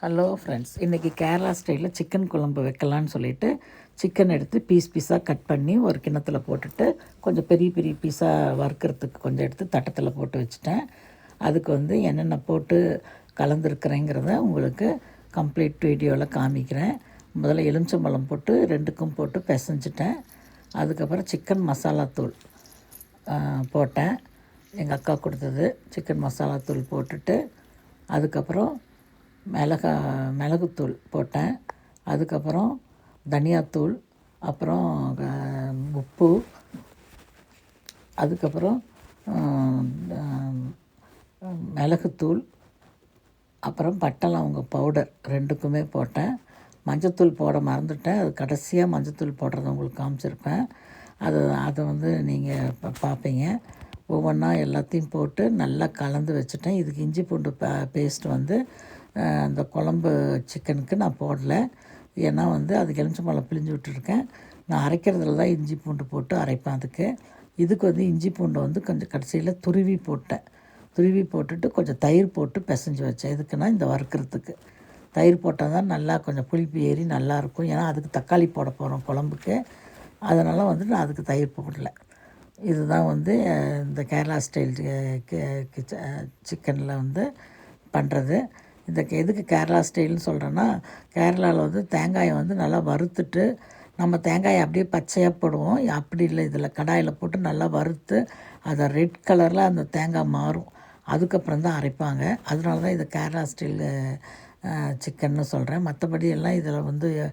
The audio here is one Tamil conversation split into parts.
ஹலோ ஃப்ரெண்ட்ஸ், இன்றைக்கி கேரளா ஸ்டைலில் சிக்கன் குழம்பு வைக்கலான்னு சொல்லிவிட்டு சிக்கன் எடுத்து பீஸாக கட் பண்ணி ஒரு கிண்ணத்தில் போட்டுட்டு கொஞ்சம் பெரிய பெரிய பீஸாக வறுக்கிறதுக்கு கொஞ்சம் எடுத்து தட்டத்தில் போட்டு வச்சுட்டேன். அதுக்கு என்னென்ன போட்டு கலந்துருக்குறேங்கிறத உங்களுக்கு கம்ப்ளீட் வீடியோவில் காமிக்கிறேன். முதல்ல எலுமிச்சம்பழம் போட்டு ரெண்டுக்கும் போட்டு பிசைஞ்சிட்டேன். அதுக்கப்புறம் சிக்கன் மசாலா தூள் போட்டேன், எங்கள் அக்கா கொடுத்தது. சிக்கன் மசாலா தூள் போட்டுட்டு அதுக்கப்புறம் மிளகுத்தூள் போட்டேன். அதுக்கப்புறம் தனியாத்தூள், அப்புறம் உப்பு, அதுக்கப்புறம் மிளகுத்தூள், அப்புறம் பட்டை லவங்க பவுடர் ரெண்டுக்குமே போட்டேன். மஞ்சத்தூள் போட மறந்துட்டேன், அது கடைசியாக மஞ்சத்தூள் போடுறத உங்களுக்கு காமிச்சிருப்பேன். அதை நீங்கள் பார்ப்பீங்க. ஒவ்வொன்றா எல்லாத்தையும் போட்டு நல்லா கலந்து வச்சுட்டேன். இதுக்கு இஞ்சி பூண்டு பேஸ்ட் அந்த குழம்பு சிக்கனுக்கு நான் போடல. ஏன்னா அதுக்கு எலுமிச்சம்பழம் பிழிஞ்சு விட்டுருக்கேன். நான் அரைக்கிறதுல தான் இஞ்சி பூண்டு போட்டு அரைப்பேன். இதுக்கு இஞ்சி பூண்டை கொஞ்சம் கடைசியில் துருவி போட்டேன். துருவி போட்டுட்டு கொஞ்சம் தயிர் போட்டு பிசைஞ்சு வச்சேன். எதுக்குன்னா இந்த வறுக்கிறதுக்கு தயிர் போட்டால் தான் நல்லா கொஞ்சம் புளிப்பு ஏறி நல்லாயிருக்கும். ஏன்னா அதுக்கு தக்காளி போட போகிறோம் குழம்புக்கு. அதனால் நான் அதுக்கு தயிர் போடல. இதுதான் இந்த கேரளா ஸ்டைல் சிக்கனில் பண்ணுறது. எதுக்கு கேரளா ஸ்டைல்னு சொல்கிறேன்னா, கேரளாவில் தேங்காயை நல்லா வறுத்துட்டு, நம்ம தேங்காயை அப்படியே பச்சையாக போடுவோம். அப்படி இல்லை, இதில் கடாயில் போட்டு நல்லா வறுத்து அதை ரெட் கலரில் அந்த தேங்காய் மாறும். அதுக்கப்புறம் தான் அரைப்பாங்க. அதனால தான் இது கேரளா ஸ்டைல் சிக்கன்னு சொல்கிறேன். மற்றபடி எல்லாம் இதில்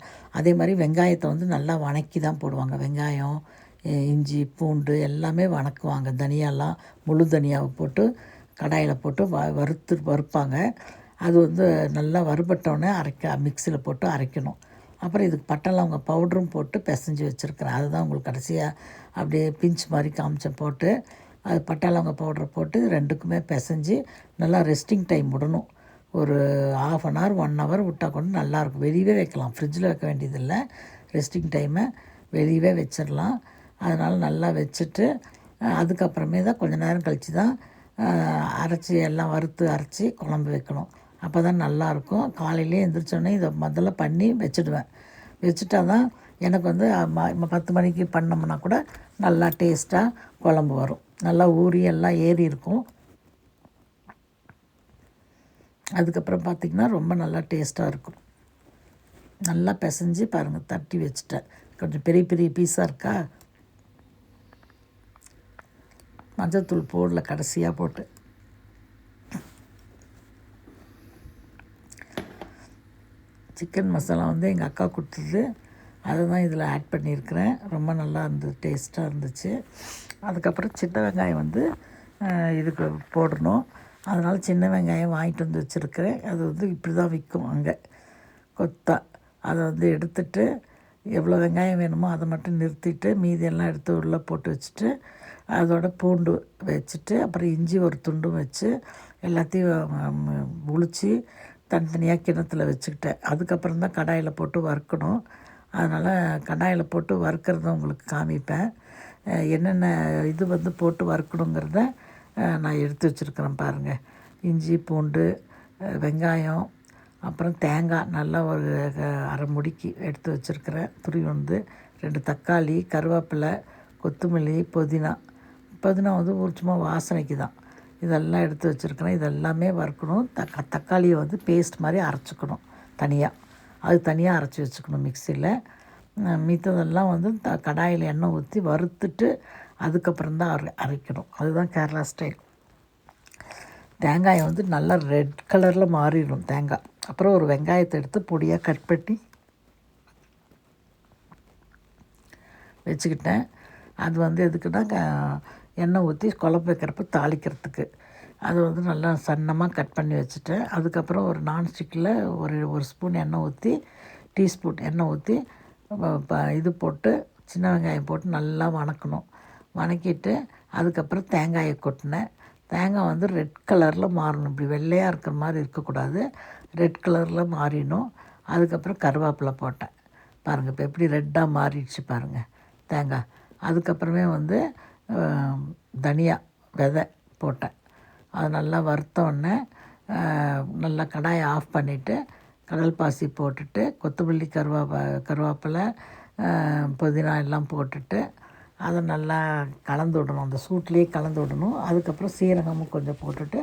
அதே மாதிரி வெங்காயத்தை நல்லா வணக்கி தான் போடுவாங்க. வெங்காயம், இஞ்சி, பூண்டு எல்லாமே வணக்குவாங்க. தனியாலாம் முழு தனியாவை போட்டு கடாயில் போட்டு வறுப்பாங்க. அது நல்லா வறுபட்டோன்னே மிக்சியில் போட்டு அரைக்கணும். அப்புறம் இதுக்கு பட்டை லவங்க பவுடரும் போட்டு பிசைஞ்சு வச்சுருக்கிறேன். அதுதான் உங்களுக்கு கடைசியாக அப்படியே பிஞ்ச் மாதிரி காமிச்சேன் போட்டு. அது பட்டை லவங்க பவுடரை போட்டு ரெண்டுக்குமே பிசைஞ்சு நல்லா ரெஸ்டிங் டைம் விடணும். ஒரு 1/2 hour 1 hour விட்டால் கூட நல்லாயிருக்கும். வெளியவே வைக்கலாம், ஃப்ரிட்ஜில் வைக்க வேண்டியதில்லை. ரெஸ்டிங் டைமை வெளியவே வச்சிடலாம். அதனால் நல்லா வச்சுட்டு அதுக்கப்புறமே தான் கொஞ்சம் நேரம் கழித்து தான் அரைச்சி எல்லாம் வறுத்து அரைச்சி குழம்பு வைக்கணும். அப்போ தான் நல்லாயிருக்கும். காலையிலே எழுந்திரிச்சோடனே இதை முதல்ல பண்ணி வச்சுடுவேன். வச்சுட்டா தான் எனக்கு 10 மணிக்கு பண்ணோம்னா கூட நல்லா டேஸ்ட்டாக குழம்பு வரும். நல்லா ஊறி எல்லாம் ஏறி இருக்கும். அதுக்கப்புறம் பார்த்திங்கன்னா ரொம்ப நல்லா டேஸ்ட்டாக இருக்கும். நல்லா பிசைஞ்சு பாருங்கள், தட்டி வச்சுட்டேன். கொஞ்சம் பெரிய பெரிய பீஸாக இருக்கா. மஞ்சத்தூள் போடல, கடைசியாக போட்டு. சிக்கன் மசாலா எங்கள் அக்கா கொடுத்தது, அதை தான் இதில் ஆட் பண்ணியிருக்கிறேன். ரொம்ப நல்லா இருந்தது, டேஸ்ட்டாக இருந்துச்சு. அதுக்கப்புறம் சின்ன வெங்காயம் இதுக்கு போடணும். அதனால் சின்ன வெங்காயம் வாங்கிட்டு வச்சுருக்கிறேன். அது இப்படி தான் விற்கும் அங்கே கொத்தா. அதை எடுத்துட்டு எவ்வளோ வெங்காயம் வேணுமோ அதை மட்டும் நிறுத்திட்டு மீதியெல்லாம் எடுத்து உள்ளே போட்டு வச்சுட்டு அதோட பூண்டு வச்சுட்டு அப்புறம் இஞ்சி ஒரு துண்டும் வச்சு எல்லாத்தையும் உளித்து தனித்தனியாக கிணத்துல வச்சுக்கிட்டேன். அதுக்கப்புறம் தான் கடாயில் போட்டு வறுக்கணும். அதனால் கடாயில் போட்டு வறுக்கிறத உங்களுக்கு காமிப்பேன். என்னென்ன இது போட்டு வறுக்கணுங்கிறத நான் எடுத்து வச்சுருக்கிறேன் பாருங்கள். இஞ்சி, பூண்டு, வெங்காயம், அப்புறம் தேங்காய் நல்லா ஒரு அரை முடிக்கு எடுத்து வச்சுருக்கிறேன். துருவி 2 தக்காளி, கருவேப்பிலை, கொத்தமல்லி, புதினா ஒரு சும்மா வாசனைக்கு தான். இதெல்லாம் எடுத்து வச்சுருக்கிறேன். இதெல்லாமே வறுக்கணும். தக்காளியை பேஸ்ட் மாதிரி அரைச்சிக்கணும் தனியாக. அது தனியாக அரைச்சி வச்சுக்கணும் மிக்சியில். மித்ததெல்லாம் கடாயில் எண்ணெய் ஊற்றி வறுத்துட்டு அதுக்கப்புறம் தான் அரைக்கணும். அதுதான் கேரளா ஸ்டைல். தேங்காயை நல்லா ரெட் கலரில் மாறிடும் தேங்காய். அப்புறம் ஒரு வெங்காயத்தை எடுத்து பொடியாக கட் பண்ணி வச்சுக்கிட்டேன். அது எதுக்குன்னா எண்ணெய் ஊற்றி குழம்பு வைக்கிறப்ப தாளிக்கிறதுக்கு. அது நல்லா சன்னமாக கட் பண்ணி வச்சுட்டேன். அதுக்கப்புறம் ஒரு நான்ஸ்டிக்கில் ஒரு ஸ்பூன் எண்ணெய் ஊற்றி, டீஸ்பூன் எண்ணெய் ஊற்றி இது போட்டு சின்ன வெங்காயம் போட்டு நல்லா வணக்கணும். வணக்கிட்டு அதுக்கப்புறம் தேங்காயை கொட்டினேன். தேங்காய் ரெட் கலரில் மாறணும். இப்படி வெள்ளையாக இருக்கிற மாதிரி இருக்கக்கூடாது, ரெட் கலரில் மாறிடணும். அதுக்கப்புறம் கருவேப்பிலை போட்டேன். பாருங்கள், இப்போ எப்படி ரெட்டாக மாறிடுச்சு பாருங்கள் தேங்காய். அதுக்கப்புறமே தனியா விதை போட்டேன். அது நல்லா வறுத்தோடனே நல்லா கடாயை ஆஃப் பண்ணிவிட்டு கடல் பாசி போட்டுட்டு கொத்தமல்லி கருவேப்பிலை புதினா எல்லாம் போட்டுட்டு அதை நல்லா கலந்து விடணும், அந்த சூட்லேயே கலந்து விடணும். அதுக்கப்புறம் சீரகமும் கொஞ்சம் போட்டுட்டு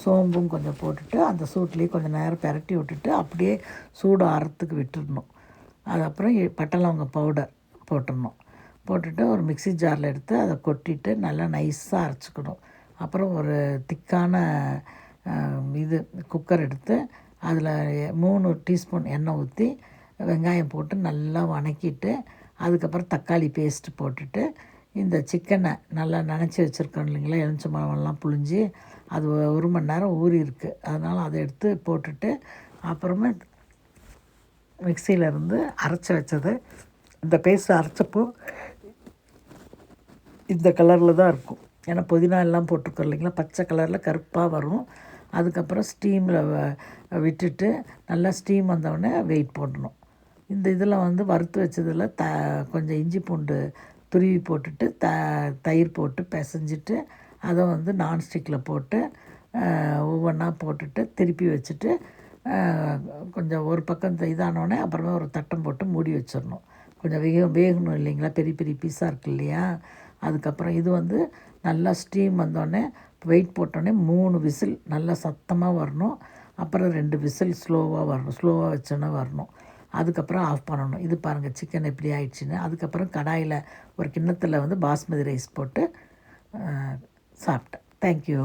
சோம்பும் கொஞ்சம் போட்டுட்டு அந்த சூட்லேயே கொஞ்சம் நேரம் பெரட்டி விட்டுட்டு அப்படியே சூடு ஆறத்துக்கு விட்டுடணும். அதுக்கப்புறம் பட்டை லவங்க பவுடர் போட்டுடணும். போட்டுட்டு ஒரு மிக்ஸி ஜாரில் எடுத்து அதை கொட்டிட்டு நல்லா நைஸாக அரைச்சிக்கணும். அப்புறம் ஒரு திக்கான இது குக்கர் எடுத்து அதில் 3 டீஸ்பூன் எண்ணெய் ஊற்றி வெங்காயம் போட்டு நல்லா வதக்கிட்டு அதுக்கப்புறம் தக்காளி பேஸ்ட்டு போட்டுட்டு இந்த சிக்கனை நல்லா நனைச்சி வச்சுருக்கோம் இல்லைங்களா, எலுமிச்சம்பழம்லாம் புழிஞ்சி அது 1 மணி நேரம் ஊறி இருக்குது. அதனால் அதை எடுத்து போட்டுட்டு அப்புறமா மிக்சியில் இருந்து அரைச்சி வச்சது இந்த பேஸ்ட் அரைச்சப்போ இந்த கலரில் தான் இருக்கும். ஏன்னா புதினா எல்லாம் போட்டிருக்கோம் இல்லைங்களா, பச்சை கலரில் கருப்பாக வரும். அதுக்கப்புறம் ஸ்டீமில் விட்டுட்டு நல்லா ஸ்டீம் வந்தவுடனே வெயிட் போடணும். இந்த இதில் வந்து வறுத்து வச்சதில் கொஞ்சம் இஞ்சி பூண்டு துருவி போட்டுட்டு தயிர் போட்டு பிசைஞ்சிட்டு அதை வந்து நான்ஸ்டிக்கில் போட்டு ஒவ்வொன்றா போட்டுட்டு திருப்பி வச்சுட்டு கொஞ்சம் ஒரு பக்கம் இதானோடனே அப்புறமா ஒரு தட்டம் போட்டு மூடி வச்சிடணும். கொஞ்சம் வேகணும் இல்லைங்களா, பெரிய பெரிய பீஸாக இருக்குது இல்லையா. அதுக்கப்புறம் இது வந்து நல்லா ஸ்டீம் வந்தோடனே வெயிட் போட்டோடனே 3 விசில் நல்லா சத்தமாக வரணும். அப்புறம் 2 விசில் ஸ்லோவாக வரணும், ஸ்லோவாக வச்சோன்னே வரணும். அதுக்கப்புறம் ஆஃப் பண்ணணும். இது பாருங்கள் சிக்கன் எப்படி ஆயிடுச்சுன்னு. அதுக்கப்புறம் கடாயில் ஒரு கிண்ணத்தில் வந்து பாஸ்மதி ரைஸ் போட்டு சாப்பிட்டேன். தேங்க்யூ.